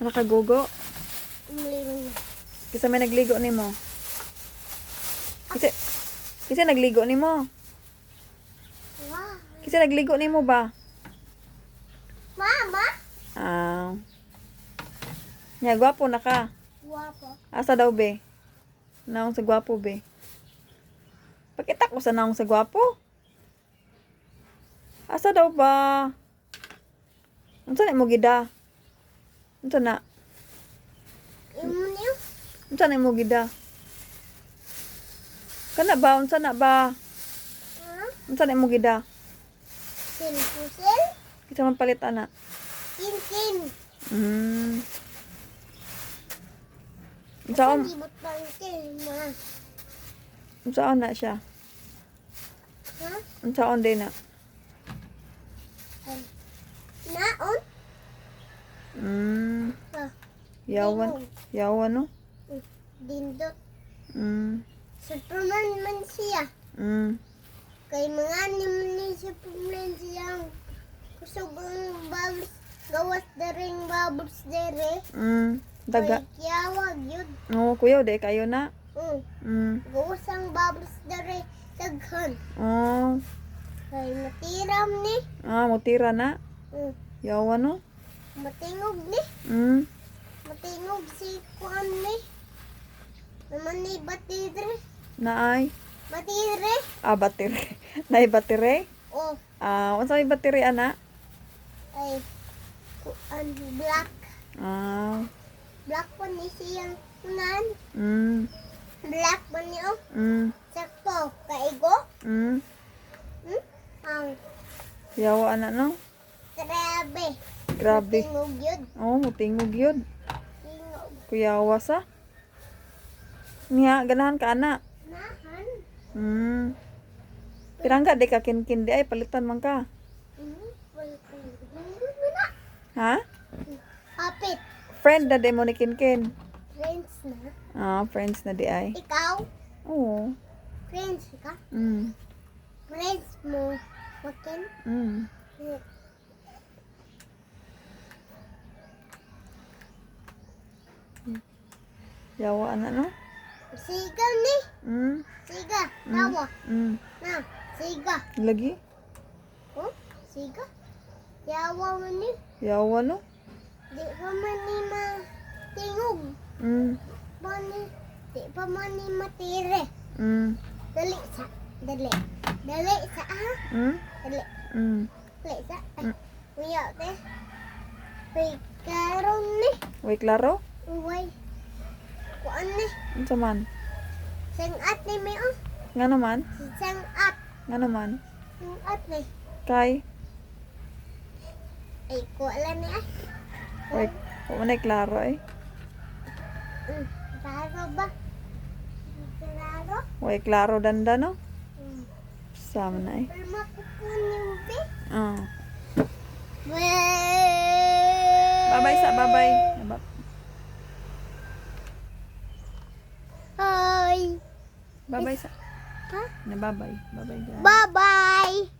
Nakagugo. Umling. Kisa may nagligo nimo. Kisa nagligo nimo. Wow. Kisa nagligo nimo ba? Mama? Ah. Nya gwapo na ka. Guwapo. Asa daw be? Naong sa gwapo be. Pakita ko sa naong sa gwapo. Asa daw ba? Unsa na mo gida? Unsa na? Imniyo? Unsa na mo gida? Kana ba unsa na ba? Unsa na mo gida? Pusil? Kita man palit ana. Kinkin. Unsaon? Libot lang kin, ma. Unsaon na siya? Ha? Unsaon din na? Naon? Ha? Yawan. Yawan no? Dindot. Mm. Superman man siya. Kay mga ni Superman siyang kusog ang bubbles. Gawas na rin bubbles dere. Daga. Kay kiyawag yun. Oh, kuya, de kayo na. Gawas ang bubbles dere. Daghan. Oh. Kay matiram ni. Mutira na. Yawan no? Matingog ni. Matingog si Kuan ni. Naman ni batire. Naay. Batire. Battery. Nay battery? Oh, Unsa may battery ana? ay Kuan black. Black pa ni siyang kunan. Black pa ni oh. Sakto. Kaigo. Ang Yawa ana no? grabe. Grabe. Tingog yun. Mutingog yun. Tingog. Kuyawa sa. Niya, ganahan ka ana. Nahan. Pirangga de ka kinkin di ay palitan man ka. Ha? Kapit. Friend na de mo ni kinkin. Friends na. Friends na di ay. Ikaw? Oo. Friends ka? Friends mo. Makin? Yawa ana no? Siga ni. Siga. Tawa. Na. Siga. Lagi? Oh? Siga. Yawa mo ni. Yawa no? Di pa man ni matingog. Di pa man ni matire. Dali sa. Dali. Dali sa Dali. Dali sa. Kuya te. Karon ni. Way klaro? Uway. Kuan ni. Unsa man? Sangat ni mi oh. Nga naman? Sangat. Nga naman? Sangat ni. Kay? Ay, kuala ni ah. Way, manay klaro ay. Klaro ba? Klaro? Way klaro danda no? Sama na eh. Pero makukuha yung be. Bye-bye sa bye-bye. Hi. Bye-bye sa. Ha? Na bye-bye. Bye-bye. Bye-bye.